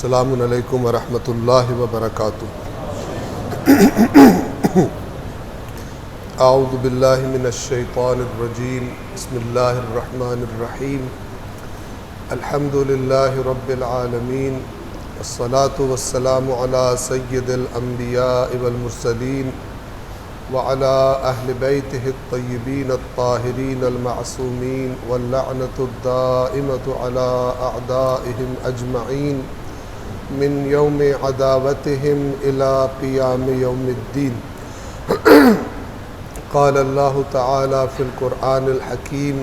السلام علیکم ورحمۃ اللہ وبرکاتہ۔ اعوذ باللہ من الشیطان الرجیم، بسم اللہ الرحمن الرحیم، الحمد للہ رب العالمین، والصلاة والسلام علی سید الانبیاء والمرسلین وعلی اہل بیتہ الطیبین الطاہرین المعصومین واللعنۃ الدائمۃ علی اعدائہم اجمعین من یوم عداوتہم الی قیام یوم الدین۔ قال اللہ تعالی فی القرآن الحکیم،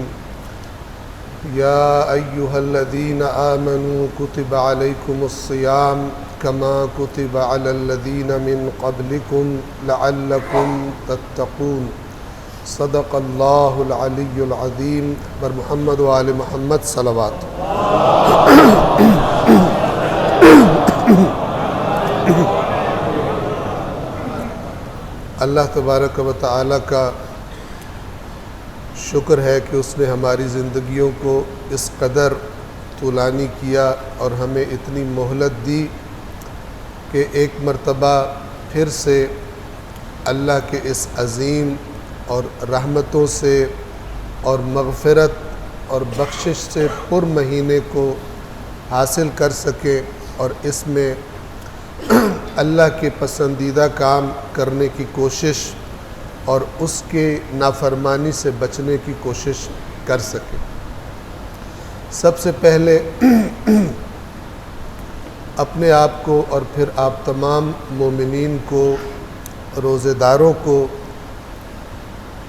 یا ایہا الذین آمنوا کتب علیکم الصیام کما کتب علی الذین من قبلکم لعلکم تتقون۔ صدق اللہ العلی العظیم۔ بر محمد و آل محمد صلوات۔ اللہ تبارک و تعالی کا شکر ہے کہ اس نے ہماری زندگیوں کو اس قدر طولانی کیا اور ہمیں اتنی مہلت دی کہ ایک مرتبہ پھر سے اللہ کے اس عظیم اور رحمتوں سے اور مغفرت اور بخشش سے پر مہینے کو حاصل کر سکے اور اس میں اللہ کے پسندیدہ کام کرنے کی کوشش اور اس کے نافرمانی سے بچنے کی کوشش کر سکے۔ سب سے پہلے اپنے آپ کو اور پھر آپ تمام مومنین کو، روزے داروں کو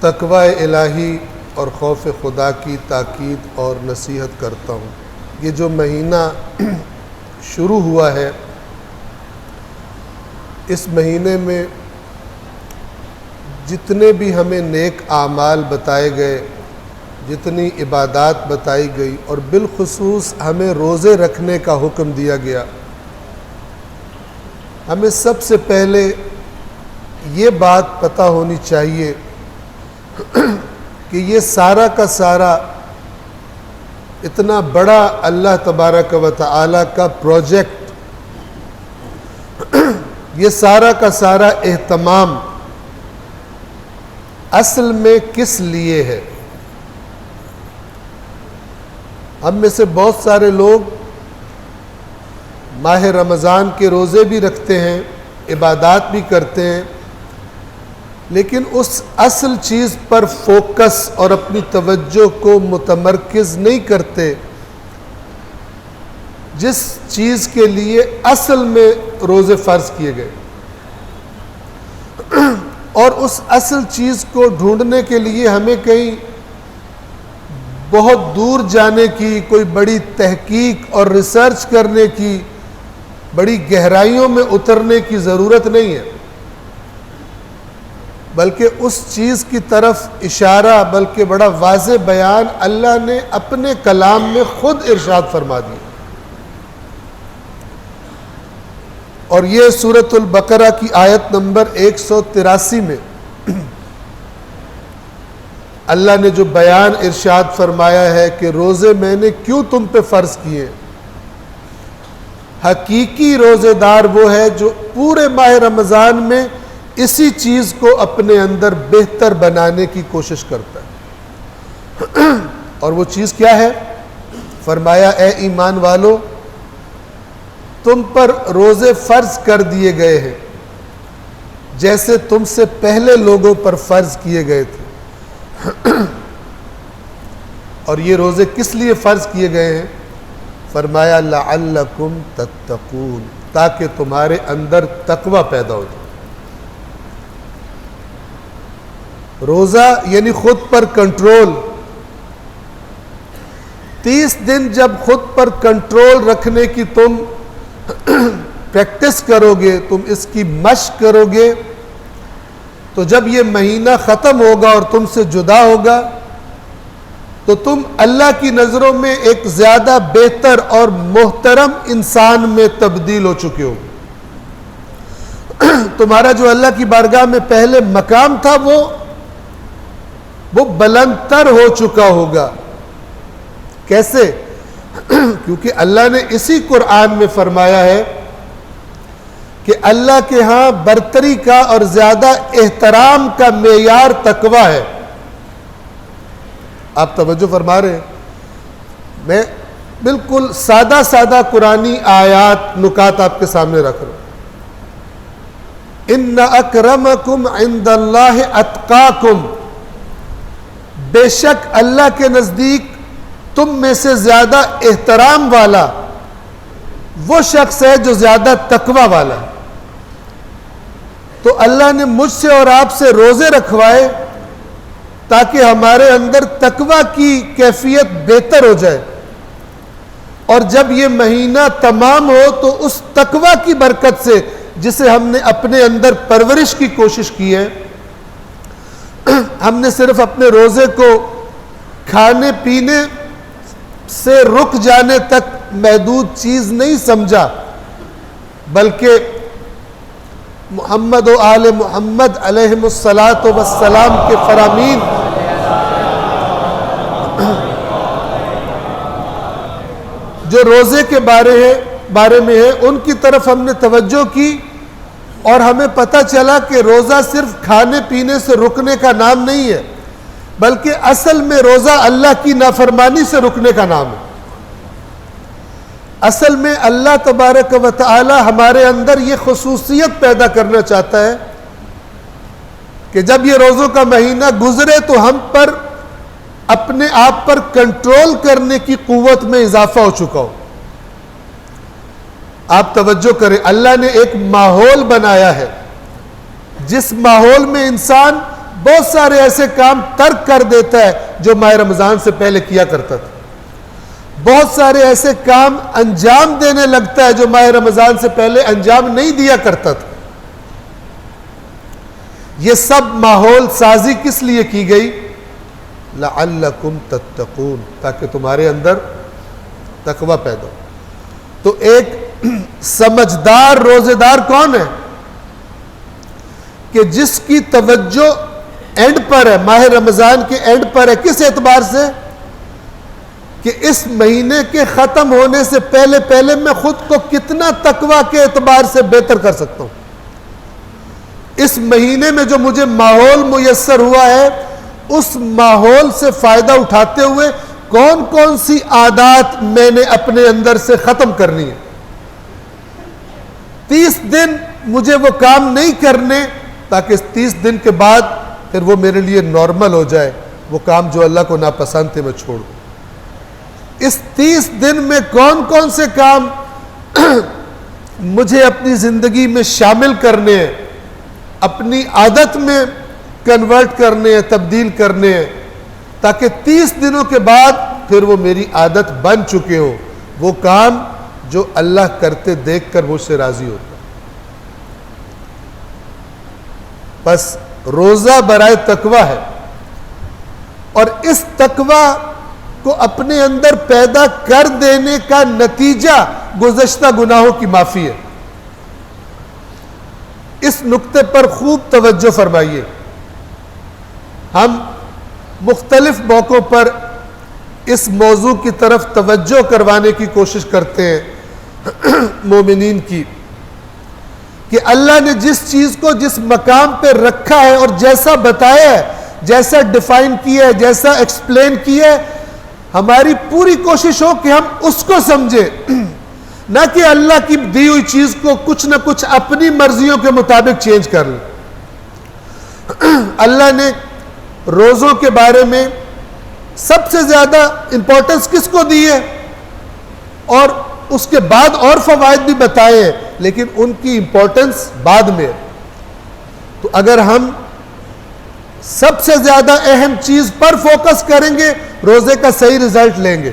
تقوی الہی اور خوف خدا کی تاکید اور نصیحت کرتا ہوں۔ یہ جو مہینہ شروع ہوا ہے، اس مہینے میں جتنے بھی ہمیں نیک اعمال بتائے گئے، جتنی عبادات بتائی گئی اور بالخصوص ہمیں روزے رکھنے کا حکم دیا گیا، ہمیں سب سے پہلے یہ بات پتہ ہونی چاہیے کہ یہ سارا کا سارا اتنا بڑا اللہ تبارک و تعالی کا پروجیکٹ، یہ سارا کا سارا اہتمام اصل میں کس لیے ہے؟ ہم میں سے بہت سارے لوگ ماہ رمضان کے روزے بھی رکھتے ہیں، عبادات بھی کرتے ہیں، لیکن اس اصل چیز پر فوکس اور اپنی توجہ کو متمرکز نہیں کرتے جس چیز کے لیے اصل میں روزے فرض کیے گئے، اور اس اصل چیز کو ڈھونڈنے کے لیے ہمیں کہیں بہت دور جانے کی، کوئی بڑی تحقیق اور ریسرچ کرنے کی، بڑی گہرائیوں میں اترنے کی ضرورت نہیں ہے، بلکہ اس چیز کی طرف اشارہ، بلکہ بڑا واضح بیان اللہ نے اپنے کلام میں خود ارشاد فرما دیا۔ اور یہ سورۃ البقرہ کی آیت نمبر 183 میں اللہ نے جو بیان ارشاد فرمایا ہے کہ روزے میں نے کیوں تم پہ فرض کیے، حقیقی روزے دار وہ ہے جو پورے ماہ رمضان میں اسی چیز کو اپنے اندر بہتر بنانے کی کوشش کرتا ہے۔ اور وہ چیز کیا ہے؟ فرمایا اے ایمان والو، تم پر روزے فرض کر دیے گئے ہیں جیسے تم سے پہلے لوگوں پر فرض کیے گئے تھے۔ اور یہ روزے کس لیے فرض کیے گئے ہیں؟ فرمایا لعلکم تتقون، تاکہ تمہارے اندر تقوی پیدا ہو جائے۔ روزہ یعنی خود پر کنٹرول۔ 30 دن جب خود پر کنٹرول رکھنے کی تم پریکٹس کرو گے، تم اس کی مشق کرو گے، تو جب یہ مہینہ ختم ہوگا اور تم سے جدا ہوگا تو تم اللہ کی نظروں میں ایک زیادہ بہتر اور محترم انسان میں تبدیل ہو چکے ہو۔ تمہارا جو اللہ کی بارگاہ میں پہلے مقام تھا وہ بلند تر ہو چکا ہوگا۔ کیسے؟ کیونکہ اللہ نے اسی قرآن میں فرمایا ہے کہ اللہ کے ہاں برتری کا اور زیادہ احترام کا معیار تقوی ہے. آپ توجہ فرما رہے ہیں؟ میں بالکل سادہ سادہ قرآنی آیات نکات آپ کے سامنے رکھ رہا ہوں. ان اکرمکم عند اللہ اتقاکم، بے شک اللہ کے نزدیک تم میں سے زیادہ احترام والا وہ شخص ہے جو زیادہ تقوی والا ہے. تو اللہ نے مجھ سے اور آپ سے روزے رکھوائے تاکہ ہمارے اندر تقوی کی کیفیت بہتر ہو جائے، اور جب یہ مہینہ تمام ہو تو اس تقوی کی برکت سے جسے ہم نے اپنے اندر پرورش کی کوشش کی ہے، ہم نے صرف اپنے روزے کو کھانے پینے سے رک جانے تک محدود چیز نہیں سمجھا، بلکہ محمد و آل محمد علیہم الصلاۃ والسلام کے فرامین جو روزے کے بارے میں ہے ان کی طرف ہم نے توجہ کی، اور ہمیں پتہ چلا کہ روزہ صرف کھانے پینے سے رکنے کا نام نہیں ہے، بلکہ اصل میں روزہ اللہ کی نافرمانی سے رکنے کا نام ہے. اصل میں اللہ تبارک و تعالی ہمارے اندر یہ خصوصیت پیدا کرنا چاہتا ہے کہ جب یہ روزوں کا مہینہ گزرے تو ہم پر اپنے آپ پر کنٹرول کرنے کی قوت میں اضافہ ہو چکا ہو. آپ توجہ کریں، اللہ نے ایک ماحول بنایا ہے جس ماحول میں انسان بہت سارے ایسے کام ترک کر دیتا ہے جو ماہ رمضان سے پہلے کیا کرتا تھا، بہت سارے ایسے کام انجام دینے لگتا ہے جو ماہ رمضان سے پہلے انجام نہیں دیا کرتا تھا. یہ سب ماحول سازی کس لیے کی گئی؟ لعلکم تتقون، تاکہ تمہارے اندر تقوی پیدا ہو. تو ایک سمجھدار روزے دار کون ہے؟ کہ جس کی توجہ اینڈ پر ہے، ماہ رمضان کے اینڈ پر ہے. کس اعتبار سے؟ کہ اس مہینے کے ختم ہونے سے پہلے میں خود کو کتنا تقوی کے اعتبار سے بہتر کر سکتا ہوں. اس مہینے میں جو مجھے ماحول میسر ہوا ہے اس ماحول سے فائدہ اٹھاتے ہوئے کون کون سی عادات میں نے اپنے اندر سے ختم کرنی ہے. 30 دن مجھے وہ کام نہیں کرنے تاکہ 30 دن کے بعد پھر وہ میرے لیے نارمل ہو جائے. وہ کام جو اللہ کو ناپسند تھے میں چھوڑ دوں. اس 30 دن میں کون کون سے کام مجھے اپنی زندگی میں شامل کرنے ہیں، اپنی عادت میں کنورٹ کرنے ہیں، تبدیل کرنے ہیں، تاکہ 30 دنوں کے بعد پھر وہ میری عادت بن چکے ہوں، وہ کام جو اللہ کرتے دیکھ کر مجھ سے راضی ہوتا. بس روزہ برائے تقوی ہے، اور اس تقوی کو اپنے اندر پیدا کر دینے کا نتیجہ گزشتہ گناہوں کی معافی ہے. اس نقطے پر خوب توجہ فرمائیے. ہم مختلف موقعوں پر اس موضوع کی طرف توجہ کروانے کی کوشش کرتے ہیں مومنین کی، کہ اللہ نے جس چیز کو جس مقام پہ رکھا ہے اور جیسا بتایا ہے، جیسا ڈیفائن کیا ہے، جیسا ایکسپلین کیا ہے، ہماری پوری کوشش ہو کہ ہم اس کو سمجھیں، نہ کہ اللہ کی دی ہوئی چیز کو کچھ نہ کچھ اپنی مرضیوں کے مطابق چینج کر لیں. اللہ نے روزوں کے بارے میں سب سے زیادہ امپورٹنس کس کو دی ہے، اور اس کے بعد اور فوائد بھی بتائے ہیں، لیکن ان کی امپورٹنس بعد میں ہے. تو اگر ہم سب سے زیادہ اہم چیز پر فوکس کریں گے روزے کا صحیح رزلٹ لیں گے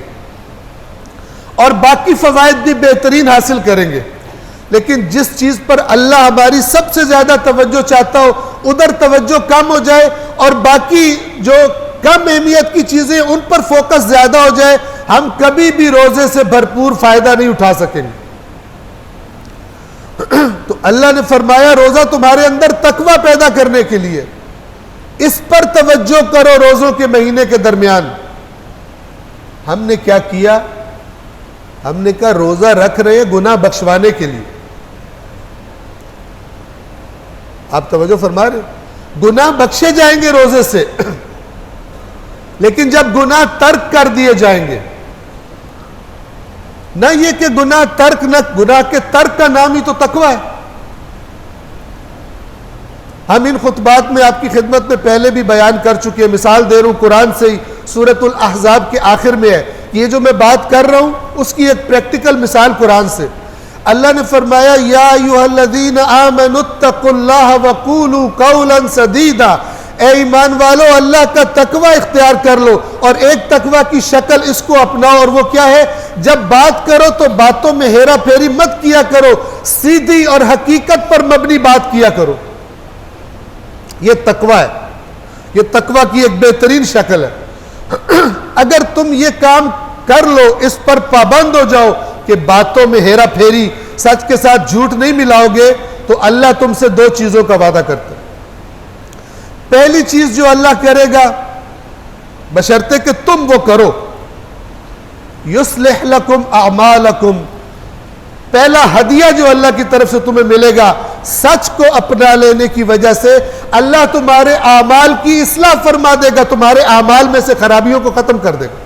اور باقی فوائد بھی بہترین حاصل کریں گے. لیکن جس چیز پر اللہ ہماری سب سے زیادہ توجہ چاہتا ہو ادھر توجہ کم ہو جائے اور باقی جو کم اہمیت کی چیزیں ان پر فوکس زیادہ ہو جائے، ہم کبھی بھی روزے سے بھرپور فائدہ نہیں اٹھا سکیں گے. تو اللہ نے فرمایا روزہ تمہارے اندر تقوی پیدا کرنے کے لیے، اس پر توجہ کرو روزوں کے مہینے کے درمیان. ہم نے کیا کیا؟ ہم نے کہا روزہ رکھ رہے ہیں گناہ بخشوانے کے لیے. آپ توجہ فرما رہے ہیں؟ گناہ بخشے جائیں گے روزے سے، لیکن جب گناہ ترک کر دیے جائیں گے، نہ یہ کہ گناہ ترک، نہ گناہ کے ترک کا نام ہی تو تقویٰ ہے. ہم ان خطبات میں آپ کی خدمت میں پہلے بھی بیان کر چکے ہیں، مثال دے رہا ہوں قرآن سے ہی. سورۃ الاحزاب کے آخر میں ہے یہ جو میں بات کر رہا ہوں، اس کی ایک پریکٹیکل مثال قرآن سے. اللہ نے فرمایا یا ایھا الذین آمنوا اتقوا اللہ وقولوا قولا سدیدا، اے ایمان والو اللہ کا تقوی اختیار کر لو، اور ایک تقوی کی شکل اس کو اپناؤ، اور وہ کیا ہے؟ جب بات کرو تو باتوں میں ہیرا پھیری مت کیا کرو، سیدھی اور حقیقت پر مبنی بات کیا کرو. یہ تقوی ہے، یہ تقوی کی ایک بہترین شکل ہے. اگر تم یہ کام کر لو، اس پر پابند ہو جاؤ کہ باتوں میں ہیرا پھیری، سچ کے ساتھ جھوٹ نہیں ملاؤ گے، تو اللہ تم سے دو چیزوں کا وعدہ کرتا ہے. پہلی چیز جو اللہ کرے گا، بشرطے کہ تم وہ کرو، یصلح لکم اعمالکم، پہلا ہدیہ جو اللہ کی طرف سے تمہیں ملے گا سچ کو اپنا لینے کی وجہ سے، اللہ تمہارے اعمال کی اصلاح فرما دے گا، تمہارے اعمال میں سے خرابیوں کو ختم کر دے گا.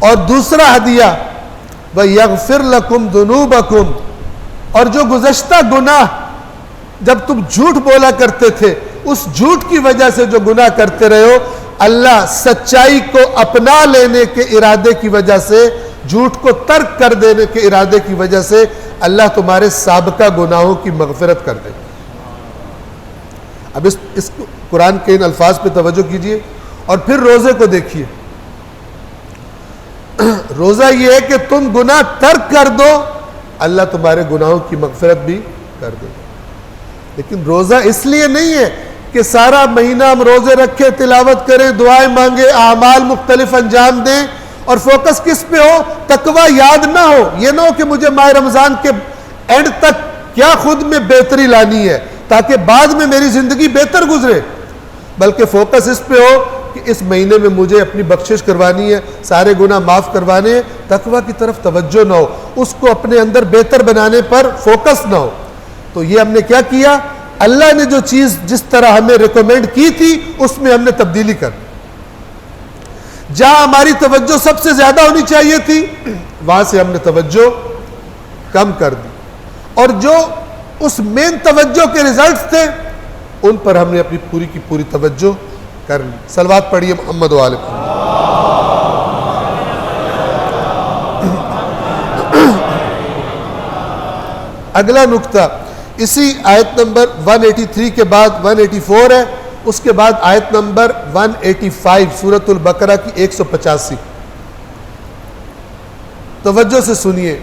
اور دوسرا ہدیہ وَيَغْفِرْ لَكُمْ ذُنُوبَكُمْ، اور جو گزشتہ گناہ جب تم جھوٹ بولا کرتے تھے، اس جھوٹ کی وجہ سے جو گناہ کرتے رہے ہو، اللہ سچائی کو اپنا لینے کے ارادے کی وجہ سے، جھوٹ کو ترک کر دینے کے ارادے کی وجہ سے اللہ تمہارے سابقہ گناہوں کی مغفرت کر دے. اب اس قرآن کے ان الفاظ پہ توجہ کیجئے، اور پھر روزے کو دیکھیے. روزہ یہ ہے کہ تم گناہ ترک کر دو، اللہ تمہارے گناہوں کی مغفرت بھی کر دے گا. لیکن روزہ اس لیے نہیں ہے کہ سارا مہینہ ہم روزے رکھیں، تلاوت کریں، دعائیں مانگیں، اعمال مختلف انجام دیں، اور فوکس کس پہ ہو؟ تقوی یاد نہ ہو. یہ نہ ہو کہ مجھے ماہ رمضان کے اینڈ تک کیا خود میں بہتری لانی ہے تاکہ بعد میں میری زندگی بہتر گزرے، بلکہ فوکس اس پہ ہو کہ اس مہینے میں مجھے اپنی بخشش کروانی ہے، سارے گناہ معاف کروانے ہیں. تقوی کی طرف توجہ نہ ہو، اس کو اپنے اندر بہتر بنانے پر فوکس نہ ہو. تو یہ ہم نے کیا کیا؟ اللہ نے جو چیز جس طرح ہمیں ریکومینڈ کی تھی اس میں ہم نے تبدیلی کر. جہاں ہماری توجہ سب سے زیادہ ہونی چاہیے تھی، وہاں سے ہم نے توجہ کم کر دی، اور جو اس مین توجہ کے ریزلٹس تھے ان پر ہم نے اپنی پوری کی پوری توجہ کر لی. صلوات پڑھیے محمد و آل محمد. اگلا نقطہ اسی آیت نمبر 183 کے بعد 184 ہے، اس کے بعد آیت نمبر 185 سورۃ البقرہ کی 185. توجہ سے سنیے.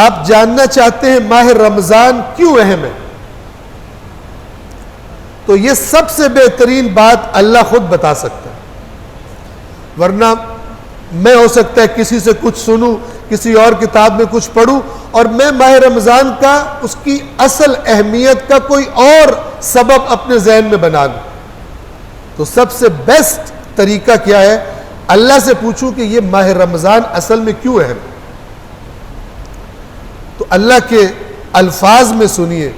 آپ جاننا چاہتے ہیں ماہ رمضان کیوں اہم ہے؟ تو یہ سب سے بہترین بات اللہ خود بتا سکتا ہے. ورنہ میں ہو سکتا ہے کسی سے کچھ سنوں، کسی اور کتاب میں کچھ پڑھوں، اور میں ماہ رمضان کا اس کی اصل اہمیت کا کوئی اور سبب اپنے ذہن میں بنا لوں. تو سب سے بیسٹ طریقہ کیا ہے؟ اللہ سے پوچھوں کہ یہ ماہ رمضان اصل میں کیوں اہم ہے. تو اللہ کے الفاظ میں سنیے.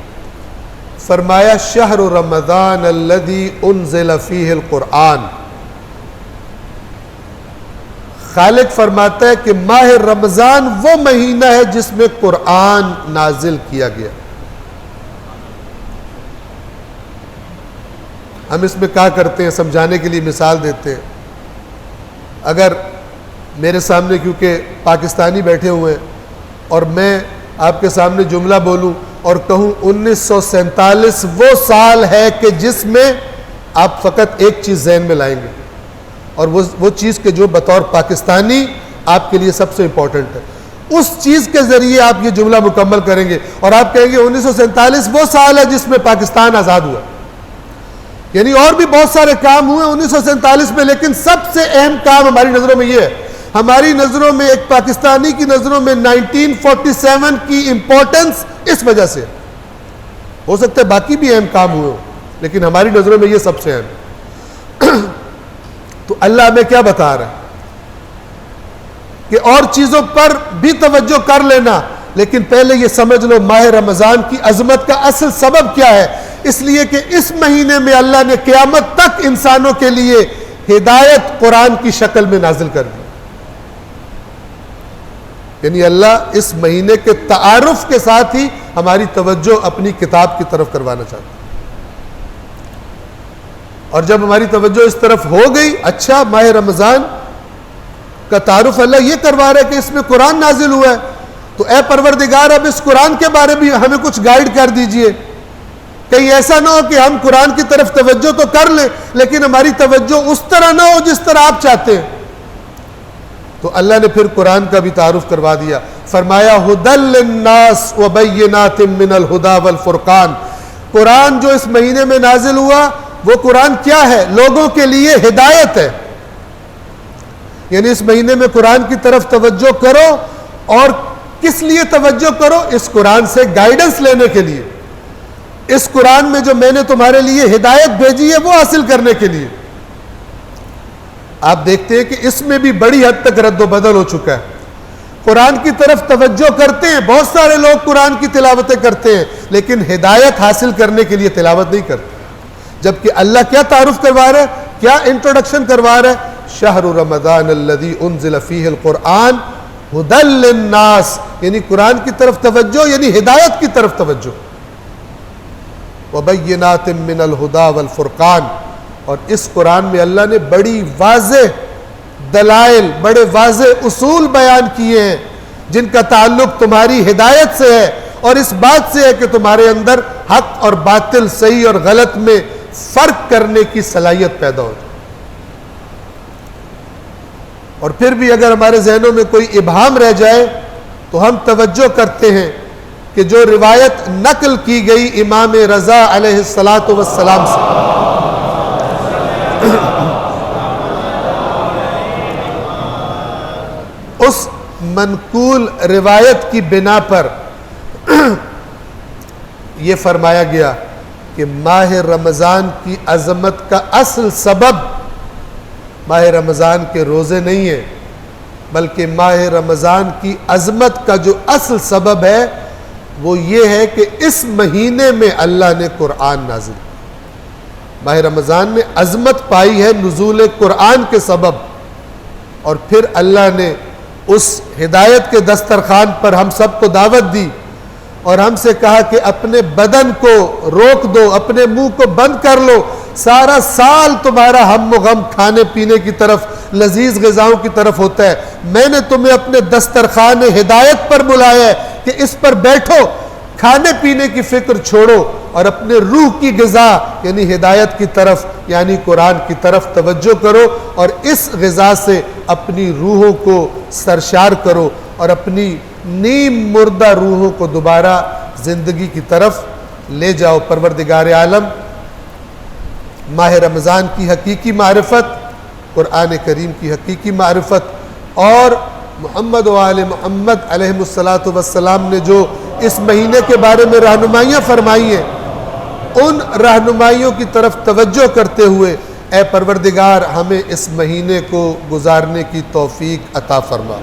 فرمایا شہر رمضان الذی انزل فیہ القرآن. خالق فرماتا ہے کہ ماہ رمضان وہ مہینہ ہے جس میں قرآن نازل کیا گیا. ہم اس میں کہا کرتے ہیں، سمجھانے کے لیے مثال دیتے ہیں. اگر میرے سامنے کیونکہ پاکستانی بیٹھے ہوئے ہیں اور میں آپ کے سامنے جملہ بولوں اور کہوں 1947 وہ سال ہے کہ جس میں آپ فقط ایک چیز ذہن میں لائیں گے، اور وہ چیز کہ جو بطور پاکستانی آپ کے لیے سب سے امپورٹنٹ ہے، اس چیز کے ذریعے آپ یہ جملہ مکمل کریں گے اور آپ کہیں گے 1947 وہ سال ہے جس میں پاکستان آزاد ہوا. یعنی اور بھی بہت سارے کام ہوئے 1947 میں، لیکن سب سے اہم کام ہماری نظروں میں یہ ہے. ہماری نظروں میں، ایک پاکستانی کی نظروں میں 1947 کی امپورٹنس اس وجہ سے. ہو سکتا ہے باقی بھی اہم کام ہوئے ہوں، لیکن ہماری نظروں میں یہ سب سے اہم. تو اللہ ہمیں کیا بتا رہا ہے کہ اور چیزوں پر بھی توجہ کر لینا، لیکن پہلے یہ سمجھ لو ماہ رمضان کی عظمت کا اصل سبب کیا ہے۔ اس لیے کہ اس مہینے میں اللہ نے قیامت تک انسانوں کے لیے ہدایت قرآن کی شکل میں نازل کر دی، یعنی اللہ اس مہینے کے تعارف کے ساتھ ہی ہماری توجہ اپنی کتاب کی طرف کروانا چاہتا ہے۔ اور جب ہماری توجہ اس طرف ہو گئی، اچھا ماہ رمضان کا تعارف اللہ یہ کروا رہا ہے کہ اس میں قرآن نازل ہوا ہے، تو اے پروردگار اب اس قرآن کے بارے میں ہمیں کچھ گائیڈ کر دیجئے، کہیں ایسا نہ ہو کہ ہم قرآن کی طرف توجہ تو کر لیں لیکن ہماری توجہ اس طرح نہ ہو جس طرح آپ چاہتے ہیں۔ تو اللہ نے پھر قرآن کا بھی تعارف کروا دیا، فرمایا ھدی للناس وبینات من الھدی والفرقان۔ قرآن جو اس مہینے میں نازل ہوا وہ قرآن کیا ہے؟ لوگوں کے لیے ہدایت ہے، یعنی اس مہینے میں قرآن کی طرف توجہ کرو، اور کس لیے توجہ کرو؟ اس قرآن سے گائیڈنس لینے کے لیے، اس قرآن میں جو میں نے تمہارے لیے ہدایت بھیجی ہے وہ حاصل کرنے کے لیے۔ آپ دیکھتے ہیں کہ اس میں بھی بڑی حد تک رد و بدل ہو چکا ہے۔ قرآن کی طرف توجہ کرتے ہیں، بہت سارے لوگ قرآن کی تلاوتیں کرتے ہیں لیکن ہدایت حاصل کرنے کے لیے تلاوت نہیں کرتے، جبکہ اللہ کیا تعارف کروا رہا ہے، کیا انٹروڈکشن کروا رہا ہے؟ شہر رمضان الذی انزل فیہ القرآن ھدی للناس، یعنی قرآن کی طرف توجہ یعنی ہدایت کی طرف توجہ، وبینات من الھدی والفرقان۔ اور اس قرآن میں اللہ نے بڑی واضح دلائل، بڑے واضح اصول بیان کیے ہیں جن کا تعلق تمہاری ہدایت سے ہے، اور اس بات سے ہے کہ تمہارے اندر حق اور باطل، صحیح اور غلط میں فرق کرنے کی صلاحیت پیدا ہو جائے۔ اور پھر بھی اگر ہمارے ذہنوں میں کوئی ابہام رہ جائے تو ہم توجہ کرتے ہیں کہ جو روایت نقل کی گئی امام رضا علیہ السلام سے، اس منقول روایت کی بنا پر یہ فرمایا گیا کہ ماہ رمضان کی عظمت کا اصل سبب ماہ رمضان کے روزے نہیں ہے، بلکہ ماہ رمضان کی عظمت کا جو اصل سبب ہے وہ یہ ہے کہ اس مہینے میں اللہ نے قرآن نازل کیا۔ ماہ رمضان نے عظمت پائی ہے نزول قرآن کے سبب، اور پھر اللہ نے اس ہدایت کے دسترخوان پر ہم سب کو دعوت دی اور ہم سے کہا کہ اپنے بدن کو روک دو، اپنے منہ کو بند کر لو، سارا سال تمہارا ہم و غم کھانے پینے کی طرف، لذیذ غذاؤں کی طرف ہوتا ہے، میں نے تمہیں اپنے دسترخوان ہدایت پر بلایا ہے کہ اس پر بیٹھو، کھانے پینے کی فکر چھوڑو اور اپنے روح کی غذا یعنی ہدایت کی طرف یعنی قرآن کی طرف توجہ کرو، اور اس غذا سے اپنی روحوں کو سرشار کرو اور اپنی نیم مردہ روحوں کو دوبارہ زندگی کی طرف لے جاؤ۔ پروردگار عالم ماہ رمضان کی حقیقی معرفت، قرآن کریم کی حقیقی معرفت، اور محمد و آل محمد علیہ السلام نے جو اس مہینے کے بارے میں رہنمائیاں فرمائی ہیں، ان رہنمائیوں کی طرف توجہ کرتے ہوئے اے پروردگار ہمیں اس مہینے کو گزارنے کی توفیق عطا فرما۔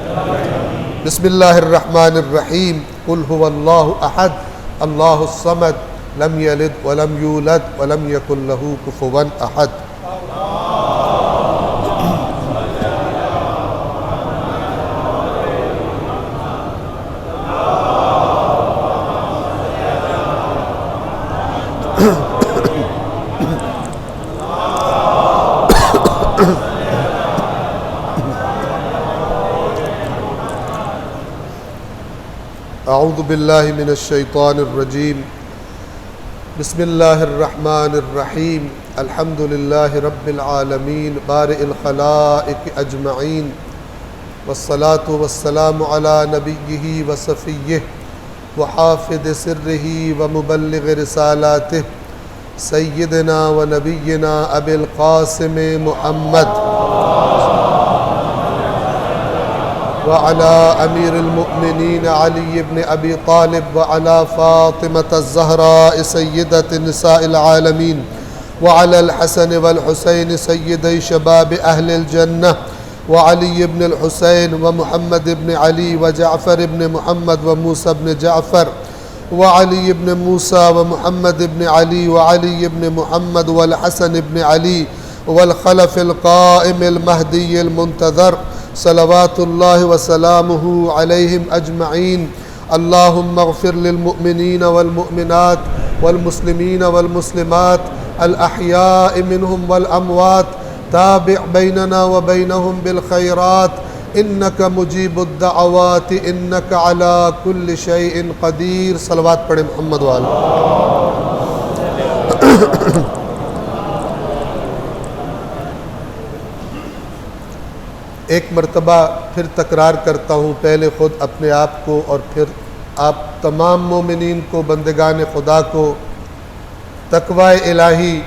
بسم اللہ الرحمن الرحیم، قل هو اللہ احد اللہ الصمد لم یلد ولم یولد ولم یکن له کفوا احد۔ اعوذ باللہ من الشیطان الرجیم، بسم اللہ الرحمن الرحیم، الحمد للہ رب العالمین بارئ الخلائق اجمعین، والصلاة والسلام علی نبیہ وصفیہ وحافظ سرہ ومبلغ رسالاتہ سیدنا و نبینا ابی القاسم محمد وعلى امیر المؤمنین علی بن ابی طالب وعلى فاطمة الزہراء سیدۃ نساء العالمین وعلى الحسن والحسين سيدي شباب أهل الجنة وعلي بن الحسين ومحمد بن علي وجعفر بن محمد وموسى بن جعفر وعلي بن موسى ومحمد بن علي وعلي بن محمد والحسن بن علي والخلف القائم المهدي المنتظر صلوات الله وسلامه عليهم أجمعين. اللهم اغفر للمؤمنين والمؤمنات والمسلمين والمسلمات الأحياء منهم والأموات، تابع بيننا وبينهم بالخيرات إنك مجيب الدعوات إنك على كل شيء قدير. صلوات پڑھیں محمد والے. ایک مرتبہ پھر تکرار کرتا ہوں، پہلے خود اپنے آپ کو اور پھر آپ تمام مومنین کو، بندگان خدا کو، تقوی الہی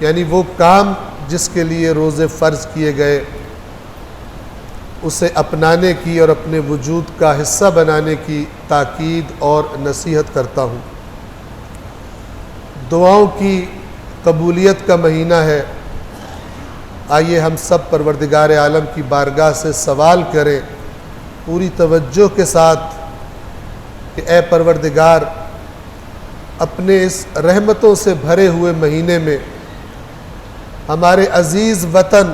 یعنی وہ کام جس کے لیے روزے فرض کیے گئے اسے اپنانے کی اور اپنے وجود کا حصہ بنانے کی تاکید اور نصیحت کرتا ہوں. دعاؤں کی قبولیت کا مہینہ ہے. آئیے ہم سب پروردگار عالم کی بارگاہ سے سوال کریں پوری توجہ کے ساتھ کہ اے پروردگار، اپنے اس رحمتوں سے بھرے ہوئے مہینے میں ہمارے عزیز وطن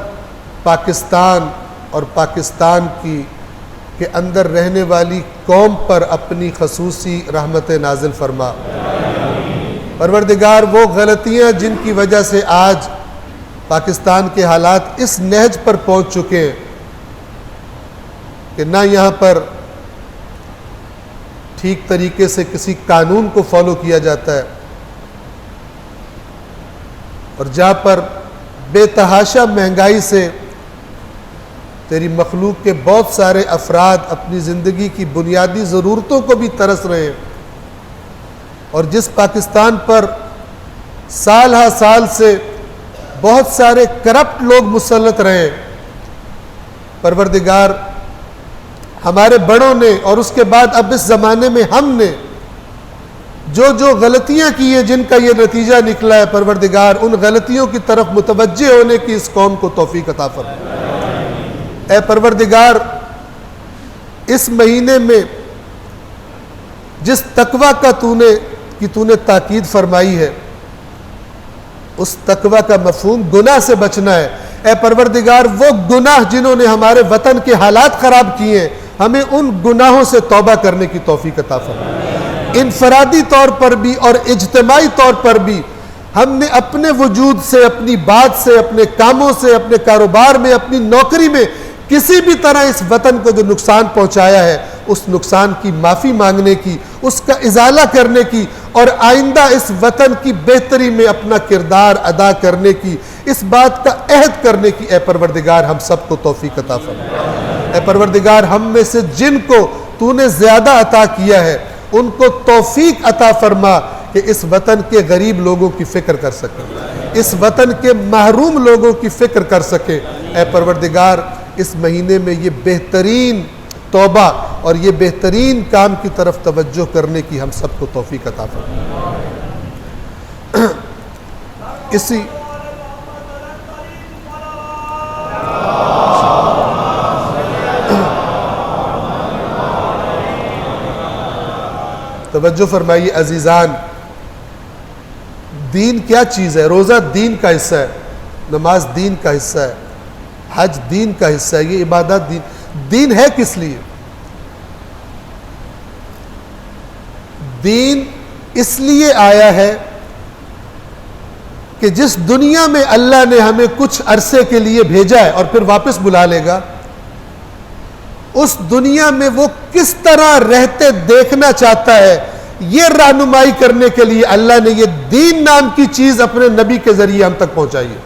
پاکستان اور پاکستان کے اندر رہنے والی قوم پر اپنی خصوصی رحمت نازل فرما. پروردگار، وہ غلطیاں جن کی وجہ سے آج پاکستان کے حالات اس نہج پر پہنچ چکے ہیں کہ نہ یہاں پر ٹھیک طریقے سے کسی قانون کو فالو کیا جاتا ہے، اور جہاں پر بے تحاشا مہنگائی سے تیری مخلوق کے بہت سارے افراد اپنی زندگی کی بنیادی ضرورتوں کو بھی ترس رہے ہیں، اور جس پاکستان پر سال ہا سال سے بہت سارے کرپٹ لوگ مسلط رہے، پروردگار ہمارے بڑوں نے اور اس کے بعد اب اس زمانے میں ہم نے جو غلطیاں کی ہیں جن کا یہ نتیجہ نکلا ہے، پروردگار ان غلطیوں کی طرف متوجہ ہونے کی اس قوم کو توفیق عطا فرما. اے پروردگار، اس مہینے میں جس تقوی کا تو نے تاکید فرمائی ہے، اس تقوی کا مفہوم گناہ سے بچنا ہے. اے پروردگار، وہ گناہ جنہوں نے ہمارے وطن کے حالات خراب کیے ہیں، ہمیں ان گناہوں سے توبہ کرنے کی توفیق عطا فرما. انفرادی طور پر بھی اور اجتماعی طور پر بھی ہم نے اپنے وجود سے، اپنی بات سے، اپنے کاموں سے، اپنے کاروبار میں، اپنی نوکری میں کسی بھی طرح اس وطن کو جو نقصان پہنچایا ہے، اس نقصان کی معافی مانگنے کی، اس کا ازالہ کرنے کی، اور آئندہ اس وطن کی بہتری میں اپنا کردار ادا کرنے کی، اس بات کا عہد کرنے کی اے پروردگار ہم سب کو توفیق عطا فرما. اے پروردگار، ہم میں سے جن کو تو نے زیادہ عطا کیا ہے ان کو توفیق عطا فرما کہ اس وطن کے غریب لوگوں کی فکر کر سکے، اس وطن کے محروم لوگوں کی فکر کر سکے. اے پروردگار، اس مہینے میں یہ بہترین توبہ اور یہ بہترین کام کی طرف توجہ کرنے کی ہم سب کو توفیق عطا فرما. اسی توجہ فرمائیے عزیزان، دین کیا چیز ہے؟ روزہ دین کا حصہ ہے، نماز دین کا حصہ ہے، حج دین کا حصہ ہے، یہ عبادت دین ہے. کس لیے دین؟ اس لیے آیا ہے کہ جس دنیا میں اللہ نے ہمیں کچھ عرصے کے لیے بھیجا ہے اور پھر واپس بلا لے گا، اس دنیا میں وہ کس طرح رہتے دیکھنا چاہتا ہے، یہ رہنمائی کرنے کے لیے اللہ نے یہ دین نام کی چیز اپنے نبی کے ذریعے ہم تک پہنچائی ہے.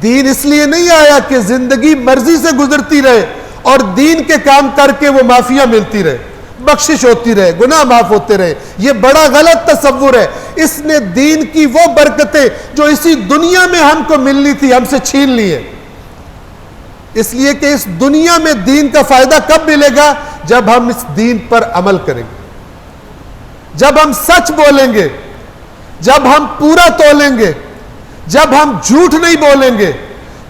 دین اس لیے نہیں آیا کہ زندگی مرضی سے گزرتی رہے اور دین کے کام کر کے وہ معافیاں ملتی رہے، بخشش ہوتی رہے، گناہ معاف ہوتے رہے. یہ بڑا غلط تصور ہے. اس نے دین کی وہ برکتیں جو اسی دنیا میں ہم کو ملنی تھی ہم سے چھین لی ہیں، اس لیے کہ اس دنیا میں دین کا فائدہ کب ملے گا؟ جب ہم اس دین پر عمل کریں گے، جب ہم سچ بولیں گے، جب ہم پورا تولیں گے، جب ہم جھوٹ نہیں بولیں گے،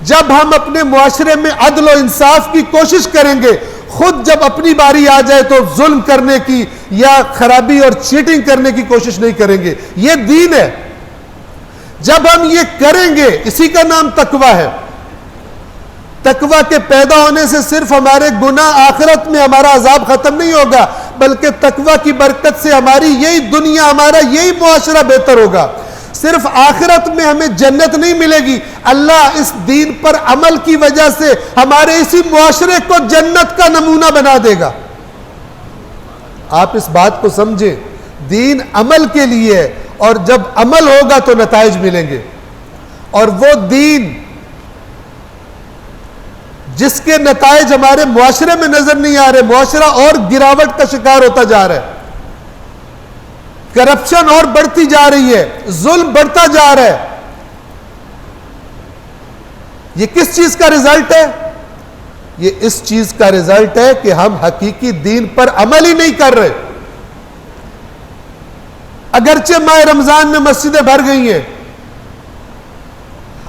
جب ہم اپنے معاشرے میں عدل و انصاف کی کوشش کریں گے، خود جب اپنی باری آ جائے تو ظلم کرنے کی یا خرابی اور چیٹنگ کرنے کی کوشش نہیں کریں گے. یہ دین ہے. جب ہم یہ کریں گے، اسی کا نام تقویٰ ہے. تقویٰ کے پیدا ہونے سے صرف ہمارے گناہ آخرت میں ہمارا عذاب ختم نہیں ہوگا، بلکہ تقویٰ کی برکت سے ہماری یہی دنیا، ہمارا یہی معاشرہ بہتر ہوگا. صرف آخرت میں ہمیں جنت نہیں ملے گی، اللہ اس دین پر عمل کی وجہ سے ہمارے اسی معاشرے کو جنت کا نمونہ بنا دے گا. آپ اس بات کو سمجھیں، دین عمل کے لیے ہے، اور جب عمل ہوگا تو نتائج ملیں گے. اور وہ دین جس کے نتائج ہمارے معاشرے میں نظر نہیں آ رہے، معاشرہ اور گراوٹ کا شکار ہوتا جا رہا ہے، کرپشن اور بڑھتی جا رہی ہے، ظلم بڑھتا جا رہا ہے. یہ کس چیز کا رزلٹ ہے؟ یہ اس چیز کا رزلٹ ہے کہ ہم حقیقی دین پر عمل ہی نہیں کر رہے. اگرچہ ماہ رمضان میں مسجدیں بھر گئی ہیں،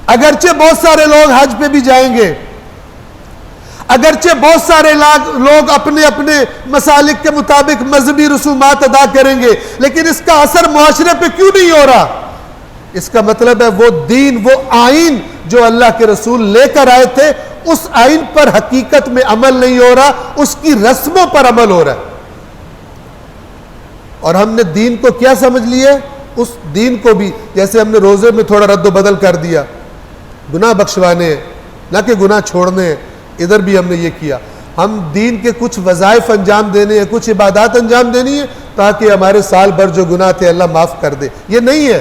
اگرچہ بہت سارے لوگ حج پہ بھی جائیں گے، اگرچہ بہت سارے لوگ اپنے اپنے مسالک کے مطابق مذہبی رسومات ادا کریں گے، لیکن اس کا اثر معاشرے پہ کیوں نہیں ہو رہا؟ اس کا مطلب ہے وہ دین، وہ آئین جو اللہ کے رسول لے کر آئے تھے، اس آئین پر حقیقت میں عمل نہیں ہو رہا، اس کی رسموں پر عمل ہو رہا ہے. اور ہم نے دین کو کیا سمجھ لیا؟ اس دین کو بھی جیسے ہم نے روزے میں تھوڑا رد و بدل کر دیا، گناہ بخشوانے ہیں نہ کہ گناہ چھوڑنے ہیں. ادھر بھی ہم نے یہ کیا، ہم دین کے کچھ وظائف انجام دینے ہیں، کچھ عبادات انجام دینی ہے تاکہ ہمارے سال بھر جو گناہ تھے اللہ معاف کر دے. یہ نہیں ہے.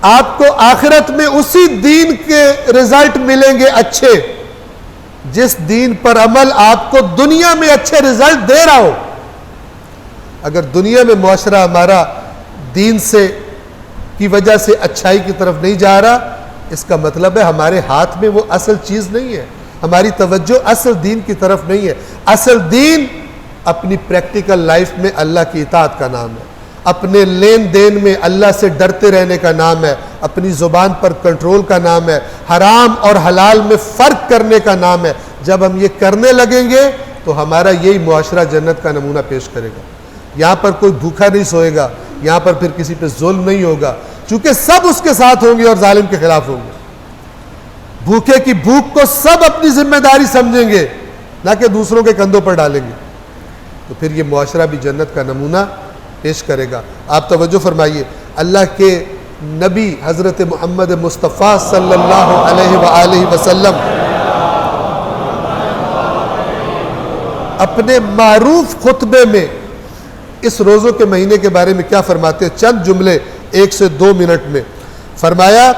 آپ کو آخرت میں اسی دین کے رزلٹ ملیں گے اچھے، جس دین پر عمل آپ کو دنیا میں اچھے رزلٹ دے رہا ہو. اگر دنیا میں معاشرہ ہمارا دین سے کی وجہ سے اچھائی کی طرف نہیں جا رہا، اس کا مطلب ہے ہمارے ہاتھ میں وہ اصل چیز نہیں ہے، ہماری توجہ اصل دین کی طرف نہیں ہے. اصل دین اپنی پریکٹیکل لائف میں اللہ کی اطاعت کا نام ہے، اپنے لین دین میں اللہ سے ڈرتے رہنے کا نام ہے، اپنی زبان پر کنٹرول کا نام ہے، حرام اور حلال میں فرق کرنے کا نام ہے. جب ہم یہ کرنے لگیں گے تو ہمارا یہی معاشرہ جنت کا نمونہ پیش کرے گا. یہاں پر کوئی بھوکا نہیں سوئے گا، یہاں پر پھر کسی پہ ظلم نہیں ہوگا، چونکہ سب اس کے ساتھ ہوں گے اور ظالم کے خلاف ہوں گے. بھوکے کی بھوک کو سب اپنی ذمہ داری سمجھیں گے، نہ کہ دوسروں کے کندھوں پر ڈالیں گے. تو پھر یہ معاشرہ بھی جنت کا نمونہ پیش کرے گا. آپ توجہ فرمائیے، اللہ کے نبی حضرت محمد مصطفیٰ صلی اللہ علیہ وآلہ وسلم اپنے معروف خطبے میں اس روزوں کے مہینے کے بارے میں کیا فرماتے ہیں؟ چند جملے 1 سے 2 منٹ میں. فرمایا،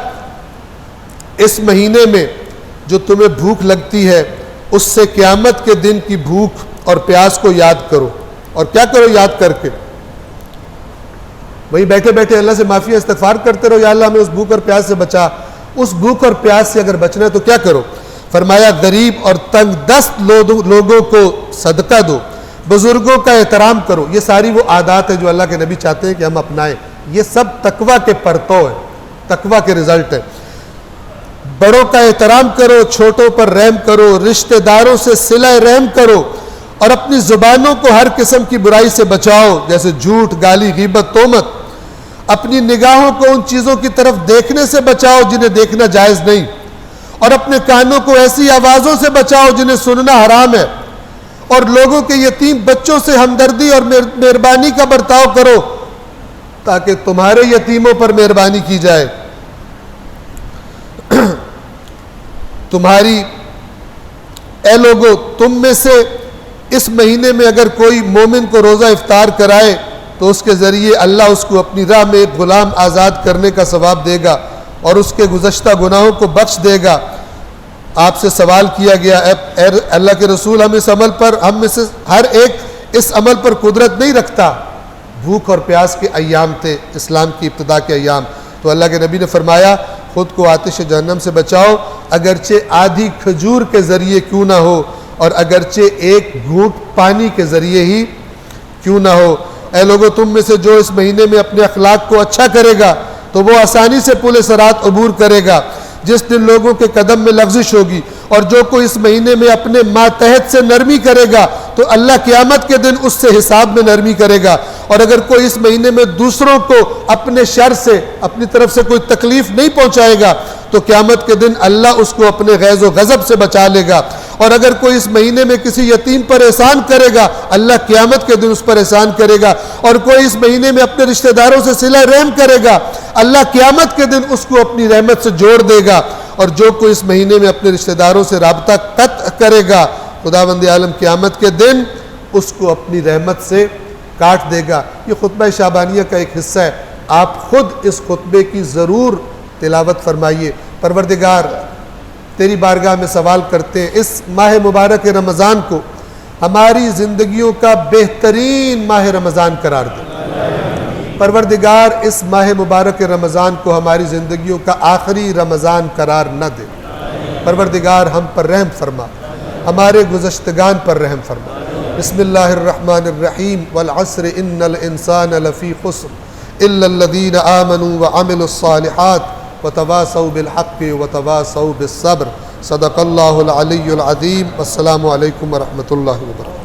اس مہینے میں جو تمہیں بھوک لگتی ہے اس سے قیامت کے دن کی بھوک اور پیاس کو یاد کرو. اور کیا کرو یاد کر کے؟ وہی بیٹھے بیٹھے اللہ سے معافی استغفار کرتے رہو، یا اللہ ہمیں اس بھوک اور پیاس سے بچا. اس بھوک اور پیاس سے اگر بچنا ہے تو کیا کرو؟ فرمایا، غریب اور تنگ دست لوگوں کو صدقہ دو، بزرگوں کا احترام کرو. یہ ساری وہ عادات ہیں جو اللہ کے نبی چاہتے ہیں کہ ہم اپنائیں. یہ سب تقویٰ کے پرتو ہے، تقویٰ کے رزلٹ ہے. بڑوں کا احترام کرو، چھوٹوں پر رحم کرو، رشتہ داروں سے صلہ رحم کرو، اور اپنی زبانوں کو ہر قسم کی برائی سے بچاؤ، جیسے جھوٹ، گالی، غیبت، تہمت. اپنی نگاہوں کو ان چیزوں کی طرف دیکھنے سے بچاؤ جنہیں دیکھنا جائز نہیں، اور اپنے کانوں کو ایسی آوازوں سے بچاؤ جنہیں سننا حرام ہے. اور لوگوں کے یتیم بچوں سے ہمدردی اور مہربانی کا برتاؤ کرو تاکہ تمہارے یتیموں پر مہربانی کی جائے. اے لوگو، تم میں سے اس مہینے میں اگر کوئی مومن کو روزہ افطار کرائے تو اس کے ذریعے اللہ اس کو اپنی راہ میں ایک غلام آزاد کرنے کا ثواب دے گا اور اس کے گزشتہ گناہوں کو بخش دے گا. آپ سے سوال کیا گیا، اے اللہ کے رسول، ہم میں سے ہر ایک اس عمل پر قدرت نہیں رکھتا. بھوک اور پیاس کے ایام تھے، اسلام کی ابتدا کے ایام. تو اللہ کے نبی نے فرمایا، خود کو آتش جہنم سے بچاؤ، اگرچہ آدھی کھجور کے ذریعے کیوں نہ ہو، اور اگرچہ ایک گھونٹ پانی کے ذریعے ہی کیوں نہ ہو. اے لوگوں تم میں سے جو اس مہینے میں اپنے اخلاق کو اچھا کرے گا تو وہ آسانی سے پل صراط عبور کرے گا جس دن لوگوں کے قدم میں لغزش ہوگی، اور جو کوئی اس مہینے میں اپنے ماتحت سے نرمی کرے گا تو اللہ قیامت کے دن اس سے حساب میں نرمی کرے گا، اور اگر کوئی اس مہینے میں دوسروں کو اپنے شر سے اپنی طرف سے کوئی تکلیف نہیں پہنچائے گا تو قیامت کے دن اللہ اس کو اپنے غیظ و غضب سے بچا لے گا، اور اگر کوئی اس مہینے میں کسی یتیم پر احسان کرے گا اللہ قیامت کے دن اس پر احسان کرے گا، اور کوئی اس مہینے میں اپنے رشتہ داروں سے صلہ رحم کرے گا اللہ قیامت کے دن اس کو اپنی رحمت سے جوڑ دے گا، اور جو کوئی اس مہینے میں اپنے رشتہ داروں سے رابطہ قطع کرے گا خداوند عالم قیامت کے دن اس کو اپنی رحمت سے کاٹ دے گا۔ یہ خطبہ شعبانیہ کا ایک حصہ ہے، آپ خود اس خطبے کی ضرور تلاوت فرمائیے۔ پروردگار تیری بارگاہ میں سوال کرتے ہیں اس ماہ مبارک رمضان کو ہماری زندگیوں کا بہترین ماہ رمضان قرار دے۔ پروردگار اس ماہ مبارک رمضان کو ہماری زندگیوں کا آخری رمضان قرار نہ دے۔ پروردگار ہم پر رحم فرما، ہمارے گزشتگان پر رحم فرما۔ بسم اللہ الرحمن الرحیم والعصر ان الانسان لفی خسر الا الذین آمنوا وعملوا الصالحات وتواصوا بالحق وتواصوا بالصبر۔ صدق اللہ العلی العظیم۔ السلام علیکم ورحمۃ اللہ وبرکاتہ۔